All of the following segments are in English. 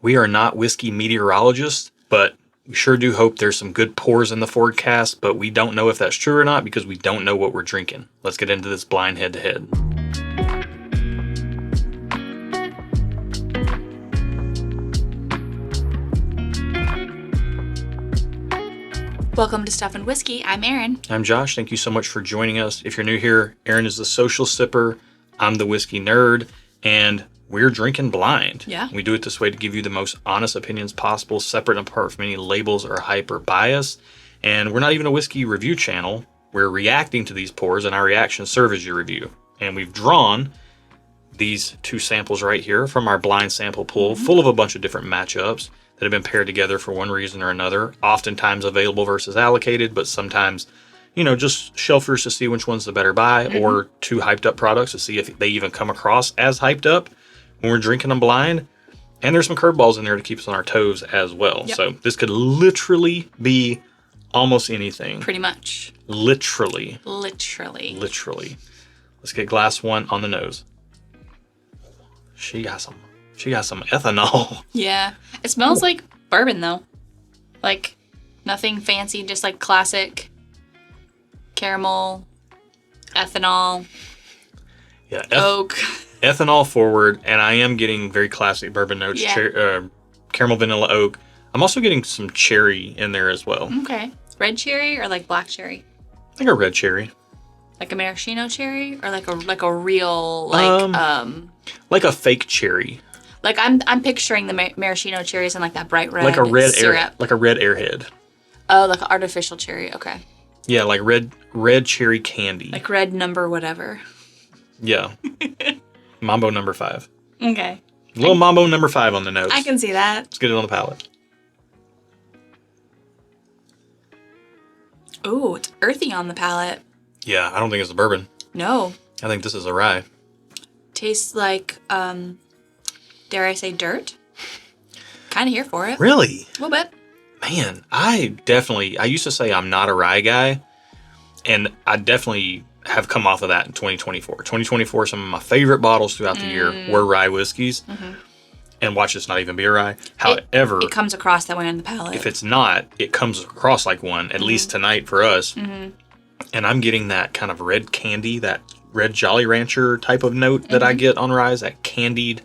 We are not whiskey meteorologists, but we sure do hope there's some good pours in the forecast, but we don't know if that's true or not because we don't know what we're drinking. Let's get into this blind head-to-head. Welcome to Stuff and Whiskey. I'm Erin. I'm Josh. Thank you so much for joining us. If you're new here, Erin is the social sipper. I'm the whiskey nerd, and we're drinking blind. Yeah. We do it this way to give you the most honest opinions possible, separate and apart from any labels or hype or bias. And we're not even a whiskey review channel. We're reacting to these pours, and our reactions serve as your review. And we've drawn these two samples right here from our blind sample pool, full of a bunch of different matchups that have been paired together for one reason or another. Oftentimes available versus allocated, but sometimes, just shelfers to see which one's the better buy, or two hyped up products to see if they even come across as hyped up when we're drinking them blind. And there's some curveballs in there to keep us on our toes as well. Yep. So this could literally be almost anything. Pretty much. Literally. Let's get glass one on the nose. She got some ethanol. Yeah. It smells like bourbon, though. Like, nothing fancy, just like classic caramel, ethanol, oak. Ethanol forward, and I am getting very classic bourbon notes, caramel, vanilla, oak. I'm also getting some cherry in there as well. Okay. Red cherry or like black cherry? I think a red cherry. Like a maraschino cherry or like a real like a fake cherry. Like I'm picturing the maraschino cherries in like that bright red like a red syrup. like a red airhead. Oh, like an artificial cherry. Okay. Yeah, like red cherry candy. Like red number whatever. Yeah. Mambo number 5. Okay. Little Mambo number 5 on the nose. I can see that. Let's get it on the palate. Ooh, it's earthy on the palate. Yeah, I don't think it's a bourbon. No. I think this is a rye. Tastes like, dare I say, dirt? Kind of here for it. Really? A little bit. Man, I used to say I'm not a rye guy, and I definitely have come off of that in 2024. 2024, some of my favorite bottles throughout the year were rye whiskeys. And watch this not even be a rye. However, it comes across that way on the palate. If it's not, it comes across like one, at least tonight for us. And I'm getting that kind of red candy, that red Jolly Rancher type of note that I get on ryes, that candied,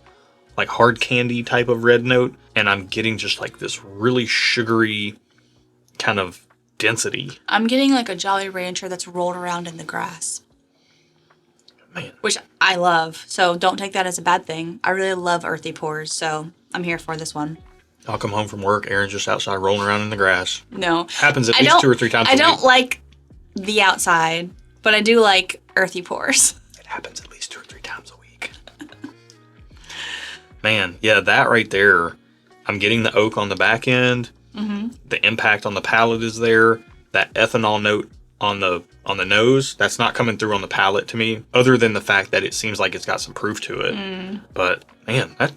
like hard candy type of red note. And I'm getting just like this really sugary kind of density. I'm getting like a Jolly Rancher that's rolled around in the grass. Man. Which I love. So don't take that as a bad thing. I really love earthy pours, so I'm here for this one. I'll come home from work, Erin's just outside rolling around in the grass. No. Happens at least 2 or 3 times a week. I don't like the outside, but I do like earthy pours. It happens at least 2 or 3 times a week. Man, yeah, that right there. I'm getting the oak on the back end. The impact on the palate is there. That ethanol note on the nose, that's not coming through on the palate to me, other than the fact that it seems like it's got some proof to it. But man, that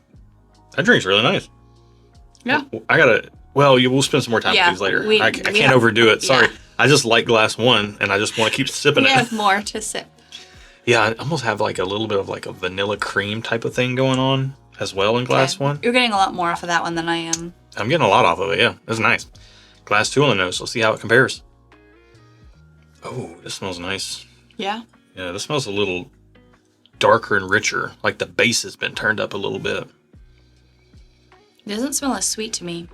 drink's really nice. Yeah. We'll spend some more time with these later. I can't overdo it. Sorry. I just like glass one, and I just want to keep sipping it. We have more to sip. Yeah, I almost have like a little bit of like a vanilla cream type of thing going on as well in glass one. You're getting a lot more off of that one than I am. I'm getting a lot off of it, yeah. That's nice. Glass 2 on the nose. Let's see how it compares. Oh, this smells nice. Yeah? Yeah, this smells a little darker and richer. Like the base has been turned up a little bit. It doesn't smell as sweet to me.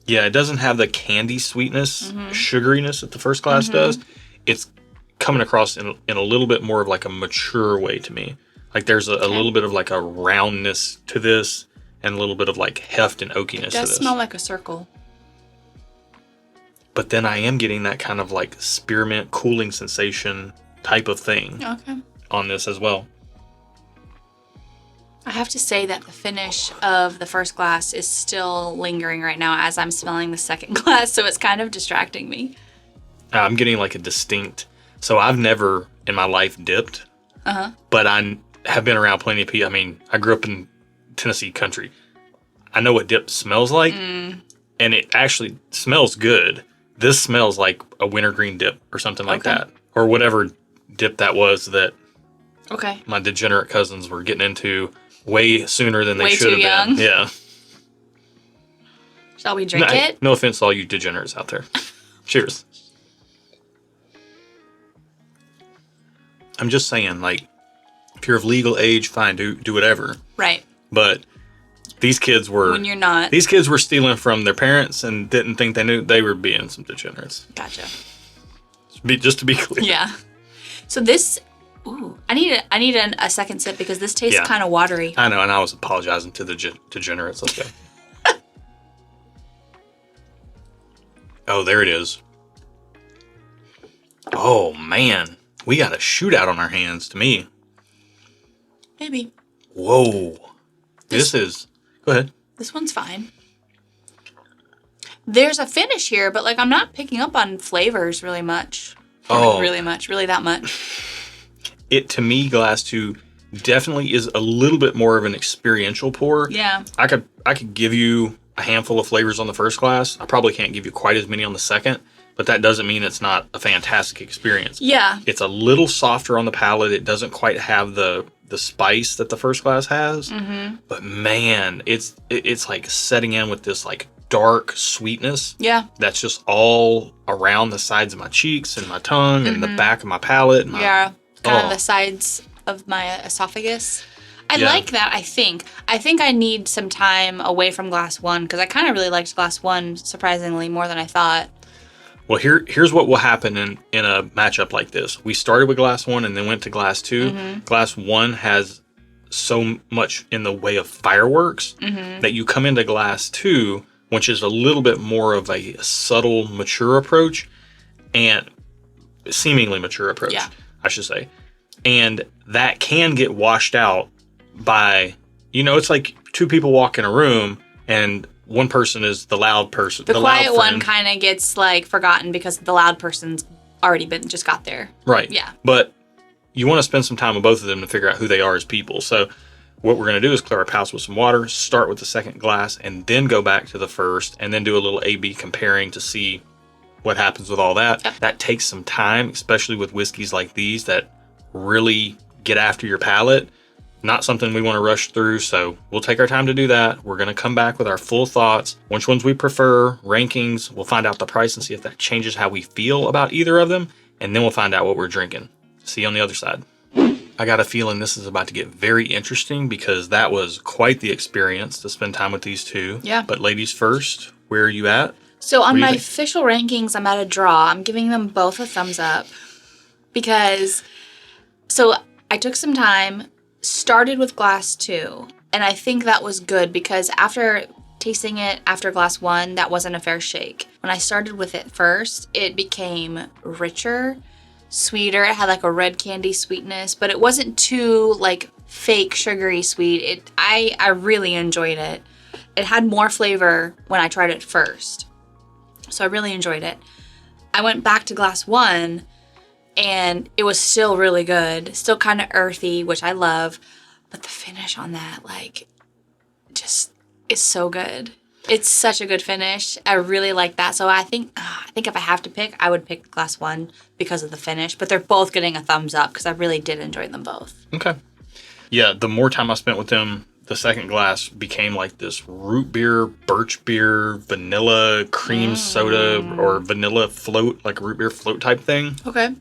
Yeah, it doesn't have the candy sweetness, sugariness that the first glass does. It's coming across in a little bit more of like a mature way to me. Like there's a little bit of like a roundness to this and a little bit of like heft and oakiness to this. It does smell like a circle. But then I am getting that kind of like spearmint cooling sensation type of thing on this as well. I have to say that the finish of the first glass is still lingering right now as I'm smelling the second glass, so it's kind of distracting me. I'm getting like a distinct... So I've never in my life dipped, but I have been around plenty of people. I mean, I grew up in Tennessee country. I know what dip smells like, and it actually smells good. This smells like a wintergreen dip or something like that, or whatever dip that was that my degenerate cousins were getting into way sooner than they should have been. Yeah. Shall we drink it? No offense to all you degenerates out there. Cheers. I'm just saying, like, if you're of legal age, fine, do whatever. Right. But these kids were... When you're not. These kids were stealing from their parents and didn't think they knew they were being some degenerates. Gotcha. Just to be clear. Yeah. So this... Ooh, I need a second sip because this tastes kind of watery. I know, and I was apologizing to the degenerates. Let's go. Oh, there it is. Oh, man. We got a shootout on our hands, to me. Maybe. Whoa. This is... Go ahead. This one's fine. There's a finish here, but, like, I'm not picking up on flavors really much. Really that much. It, to me, Glass 2 definitely is a little bit more of an experiential pour. Yeah. I could give you a handful of flavors on the first glass. I probably can't give you quite as many on the second, but that doesn't mean it's not a fantastic experience. Yeah. It's a little softer on the palate. It doesn't quite have the spice that the first glass has. Mm-hmm. But man, it's like setting in with this like dark sweetness. Yeah. That's just all around the sides of my cheeks and my tongue and the back of my palate. And kind of the sides of my esophagus. I like that, I think. I think I need some time away from glass 1 because I kind of really liked glass 1 surprisingly more than I thought. Well, here's what will happen in a matchup like this. We started with glass 1 and then went to glass 2. Mm-hmm. Glass 1 has so much in the way of fireworks that you come into glass 2, which is a little bit more of a subtle, mature approach, and seemingly mature approach, I should say. And that can get washed out by, it's like two people walk in a room and one person is the loud person. The quiet one kind of gets like forgotten because the loud person's already just got there. Right. Yeah. But you want to spend some time with both of them to figure out who they are as people. So what we're going to do is clear our palates with some water, start with the second glass, and then go back to the first, and then do a little A/B comparing to see what happens with all that. Yep. That takes some time, especially with whiskeys like these that really get after your palate. Not something we want to rush through, so we'll take our time to do that. We're going to come back with our full thoughts, which ones we prefer, rankings. We'll find out the price and see if that changes how we feel about either of them, and then we'll find out what we're drinking. See you on the other side. I got a feeling this is about to get very interesting because that was quite the experience to spend time with these two. Yeah. But ladies first, where are you at? So on my official rankings, I'm at a draw. I'm giving them both a thumbs up because, so I took some time, started with glass 2, and I think that was good because after tasting it after glass 1, that wasn't a fair shake. When I started with it first, it became richer, sweeter. It had like a red candy sweetness, but it wasn't too like fake sugary sweet. I really enjoyed it. It had more flavor when I tried it first. So I really enjoyed it. I went back to glass 1 and it was still really good. Still kind of earthy, which I love. But the finish on that, like, just is so good. It's such a good finish. I really like that. So I think if I have to pick, I would pick glass 1 because of the finish. But they're both getting a thumbs up because I really did enjoy them both. Okay. Yeah, the more time I spent with them, the second glass became like this root beer, birch beer, vanilla cream soda, or vanilla float, like a root beer float type thing. Okay.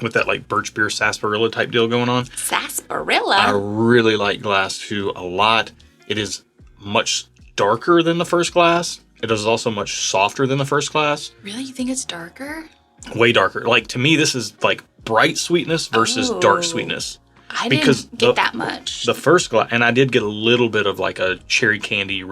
With that like birch beer sarsaparilla type deal going on. Sarsaparilla? I really like glass 2 a lot. It is much darker than the first glass. It is also much softer than the first glass. Really? You think it's darker? Way darker. Like, to me, this is like bright sweetness versus dark sweetness. I didn't get that much. The first glass, and I did get a little bit of like a red cherry candy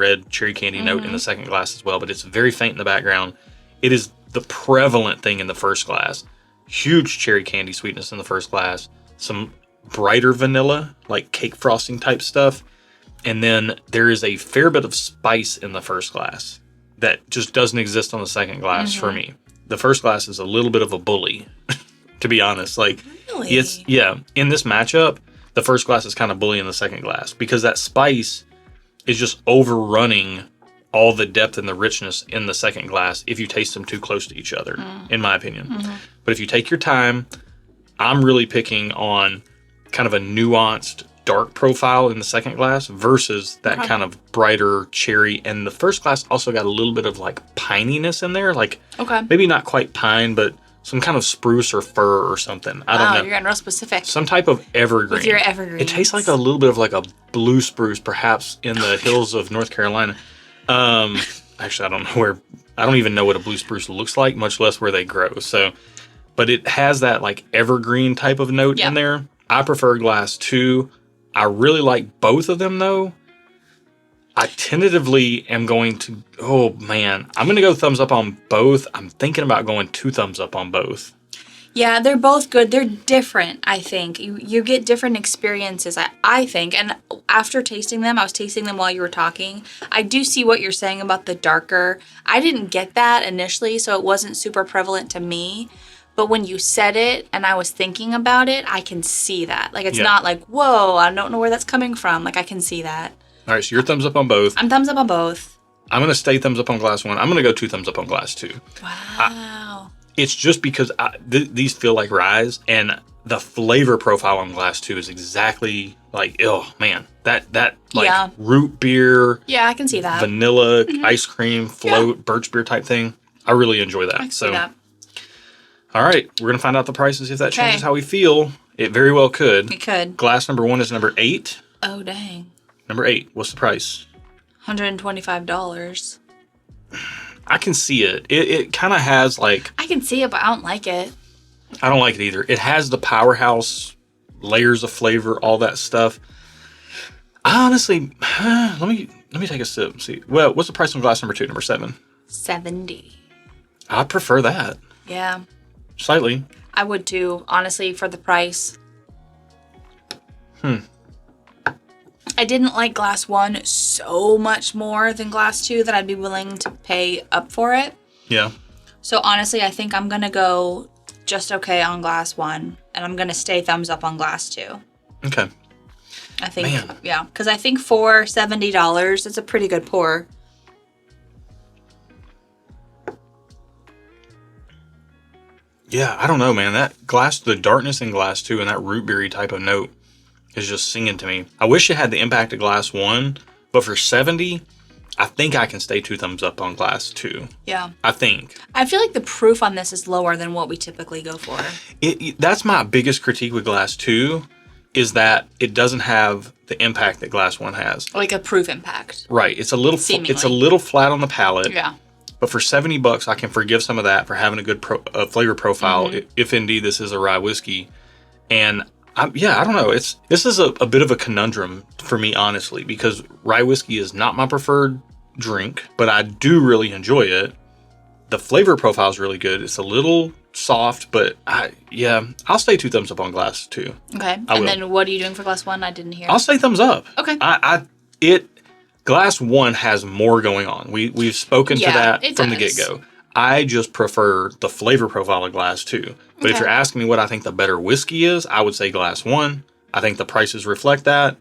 note in the second glass as well, but it's very faint in the background. It is the prevalent thing in the first glass. Huge cherry candy sweetness in the first glass. Some brighter vanilla, like cake frosting type stuff. And then there is a fair bit of spice in the first glass that just doesn't exist on the second glass for me. The first glass is a little bit of a bully, to be honest. Like, really? In this matchup, the first glass is kind of bullying the second glass because that spice is just overrunning all the depth and the richness in the second glass if you taste them too close to each other, in my opinion. But if you take your time, I'm really picking on kind of a nuanced, dark profile in the second glass versus that kind of brighter cherry. And the first glass also got a little bit of like pininess in there. Like maybe not quite pine, but some kind of spruce or fir or something. I don't know. You're getting real specific. Some type of evergreen. With your evergreen. It tastes like a little bit of like a blue spruce, perhaps in the hills of North Carolina. Actually, I don't even know what a blue spruce looks like, much less where they grow. So, but it has that like evergreen type of note in there. I prefer glass 2. I really like both of them though. I tentatively am going to, I'm going to go thumbs up on both. I'm thinking about going 2 thumbs up on both. Yeah, they're both good. They're different, I think. You get different experiences, I think. And after tasting them, I was tasting them while you were talking. I do see what you're saying about the darker. I didn't get that initially, so it wasn't super prevalent to me. But when you said it and I was thinking about it, I can see that. Like, it's not like, whoa, I don't know where that's coming from. Like, I can see that. All right, so you're thumbs up on both. I'm thumbs up on both. I'm going to stay thumbs up on glass 1. I'm going to go 2 thumbs up on glass 2. Wow. It's just because these feel like ryes, and the flavor profile on glass 2 is exactly like, that like root beer. Yeah, I can see that. Vanilla, ice cream, float, birch beer type thing. I really enjoy that. I can see that. All right, we're going to find out the prices. If that changes how we feel, it very well could. It could. Glass number 1 is number 8. Oh, dang. Number 8, what's the price? $125. I can see it. It kind of has like... I can see it, but I don't like it. I don't like it either. It has the powerhouse, layers of flavor, all that stuff. I honestly... let me take a sip and see. Well, what's the price on glass number 2, number 7? $70. I prefer that. Yeah. Slightly. I would too, honestly, for the price. I didn't like glass 1 so much more than glass 2 that I'd be willing to pay up for it. Yeah. So honestly, I think I'm going to go just okay on glass 1, and I'm going to stay thumbs up on glass 2. Okay. I think, because I think for $70, it's a pretty good pour. Yeah, I don't know, man. The darkness in glass 2 and that root beery type of note is just singing to me. I wish it had the impact of glass 1, but for 70, I think I can stay 2 thumbs up on glass 2. Yeah. I think. I feel like the proof on this is lower than what we typically go for. That's my biggest critique with glass 2, is that it doesn't have the impact that glass 1 has. Like a proof impact. Right. It's a little flat on the palate. Yeah. But for $70, I can forgive some of that for having a good flavor profile, if indeed this is a rye whiskey. And I don't know. This is a bit of a conundrum for me, honestly, because rye whiskey is not my preferred drink, but I do really enjoy it. The flavor profile is really good. It's a little soft, but I'll stay 2 thumbs up on glass 2. Okay. And then what are you doing for glass 1? I didn't hear. I'll say thumbs up. Okay. Glass 1 has more going on. We've spoken to that from the get-go. I just prefer the flavor profile of glass 2. But if you're asking me what I think the better whiskey is, I would say glass 1. I think the prices reflect that.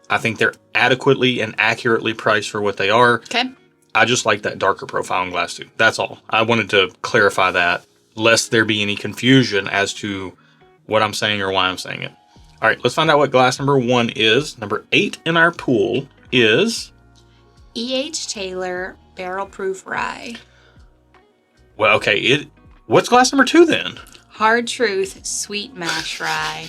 I think they're adequately and accurately priced for what they are. Okay. I just like that darker profile in glass 2. That's all. I wanted to clarify that, lest there be any confusion as to what I'm saying or why I'm saying it. All right, let's find out what glass number 1 is. Number 8 in our pool is E.H. Taylor Barrel Proof Rye. Well, okay. What's glass number 2 then? Hard Truth Sweet Mash Rye.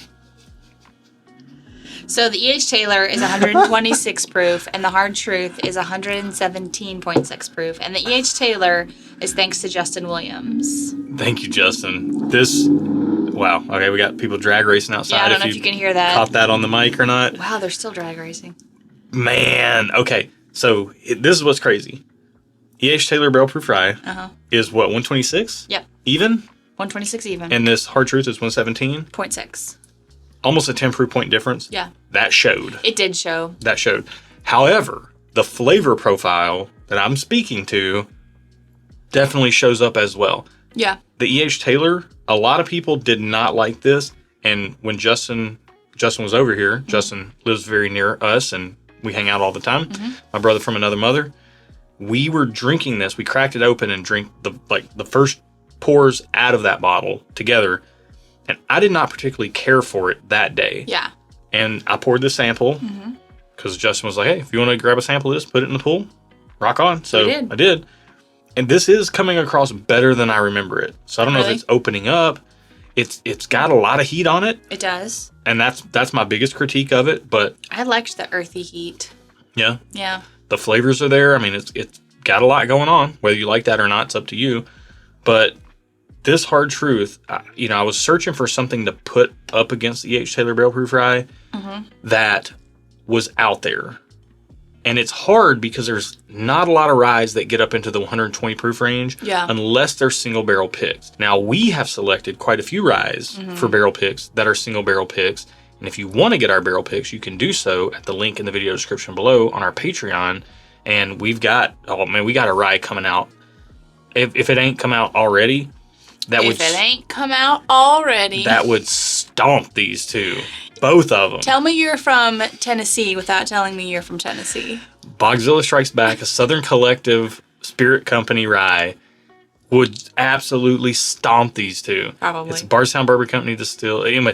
So the E.H. Taylor is 126 proof, and the Hard Truth is 117.6 proof. And the E.H. Taylor is thanks to Justin Williams. Thank you, Justin. Wow. Okay, we got people drag racing outside. Yeah, I don't know if you can hear that. Caught that on the mic or not. Wow, they're still drag racing. Man. Okay, so this is what's crazy. E.H. Taylor Barrel Proof Rye is what, 126? Yep. Even? 126 even. And this Hard Truth is 117? 0.6. Almost a 10 proof point difference. Yeah. That showed. It did show. That showed. However, the flavor profile that I'm speaking to definitely shows up as well. Yeah. The E.H. Taylor, a lot of people did not like this. And when Justin was over here, Justin lives very near us and we hang out all the time. My brother from another mother. We were drinking this. We cracked it open and drank the first pours out of that bottle together. And I did not particularly care for it that day. Yeah. And I poured the sample because Justin was like, hey, if you want to grab a sample of this, put it in the pool, rock on. So I did. And this is coming across better than I remember it. So I don't know if it's opening up. It's got a lot of heat on it. It does. And that's my biggest critique of it. But I liked the earthy heat. Yeah. Yeah. The flavors are there. I mean, it's got a lot going on. Whether you like that or not, it's up to you. But this Hard Truth, I was searching for something to put up against the E.H. Taylor Barrel Proof Rye that was out there. And it's hard because there's not a lot of ryes that get up into the 120 proof range unless they're single barrel picks. Now, we have selected quite a few ryes for barrel picks that are single barrel picks. And if you want to get our barrel picks, you can do so at the link in the video description below on our Patreon. And we got a rye coming out. If it ain't come out already, that would stomp these two. Both of them. Tell me you're from Tennessee without telling me you're from Tennessee. Bogzilla Strikes Back, a Southern Collective Spirit Company rye, would absolutely stomp these two. Probably. It's a Bardstown Bourbon Company distill. Anyway,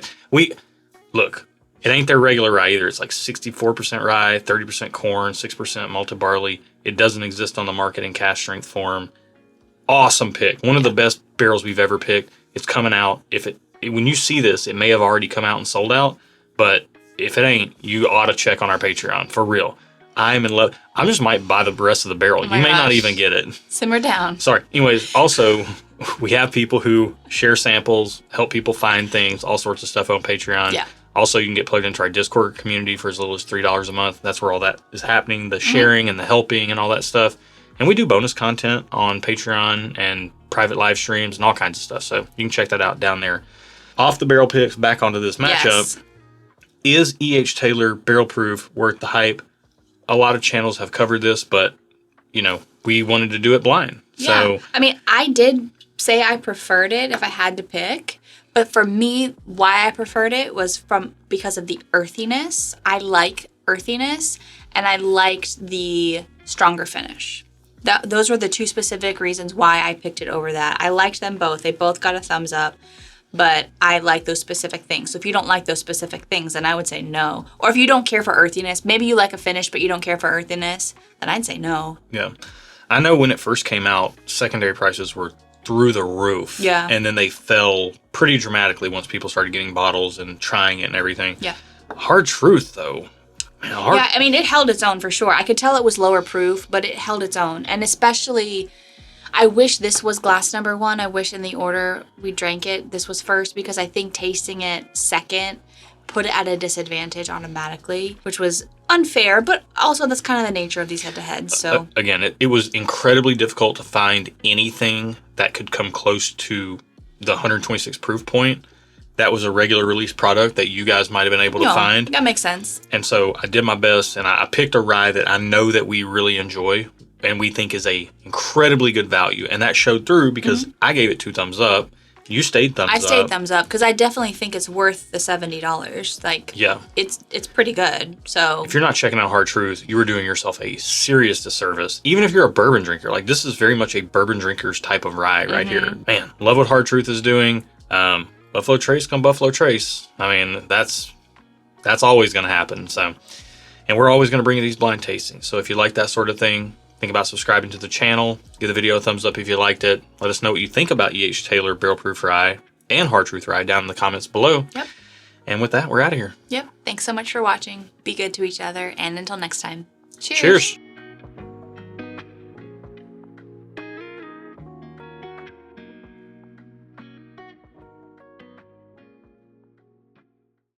look, it ain't their regular rye either. It's like 64% rye, 30% corn, 6% malted barley. It doesn't exist on the market in cask strength form. Awesome pick. One of the best barrels we've ever picked. It's coming out. When you see this, it may have already come out and sold out. But if it ain't, you ought to check on our Patreon. For real. I'm in love. I just might buy the rest of the barrel. You may not even get it. Simmer down. Sorry. Anyways, also, we have people who share samples, help people find things, all sorts of stuff on Patreon. Yeah. Also, you can get plugged into our Discord community for as little as $3 a month. That's where all that is happening, the sharing and the helping and all that stuff. And we do bonus content on Patreon and private live streams and all kinds of stuff. So you can check that out down there. Off the barrel picks, back onto this matchup. Yes. Is E.H. Taylor Barrel Proof worth the hype? A lot of channels have covered this, but, we wanted to do it blind. Yeah. So, I mean, I did say I preferred it if I had to pick. But for me, why I preferred it was because of the earthiness. I like earthiness, and I liked the stronger finish. Those were the two specific reasons why I picked it over that. I liked them both. They both got a thumbs up. But I like those specific things. So if you don't like those specific things, then I would say no. Or if you don't care for earthiness, maybe you like a finish, but you don't care for earthiness, then I'd say no. Yeah. I know when it first came out, secondary prices were through the roof. Yeah. And then they fell pretty dramatically once people started getting bottles and trying it and everything. Yeah. Hard Truth, though. Yeah, I mean, it held its own for sure. I could tell it was lower proof, but it held its own. And especially, I wish this was glass number 1. I wish in the order we drank it, this was first, because I think tasting it second put it at a disadvantage automatically, which was unfair, but also that's kind of the nature of these head-to-heads. So again, it was incredibly difficult to find anything that could come close to the 126 proof point. That was a regular release product that you guys might have been able to find. That makes sense. And so I did my best, and I picked a rye that I know that we really enjoy and we think is a incredibly good value. And that showed through because I gave it 2 thumbs up. You stayed thumbs up. I stayed thumbs up because I definitely think it's worth the $70. Like, yeah, it's pretty good. So if you're not checking out Hard Truth, you are doing yourself a serious disservice. Even if you're a bourbon drinker, like this is very much a bourbon drinker's type of rye right here. Man, love what Hard Truth is doing. Buffalo Trace come Buffalo Trace. I mean, that's always going to happen. So, and we're always going to bring you these blind tastings. So if you like that sort of thing, think about subscribing to the channel. Give the video a thumbs up if you liked it. Let us know what you think about E.H. Taylor Barrel Proof Rye and Hard Truth Rye down in the comments below. Yep. And with that, we're out of here. Yep. Thanks so much for watching. Be good to each other. And until next time. Cheers. Cheers.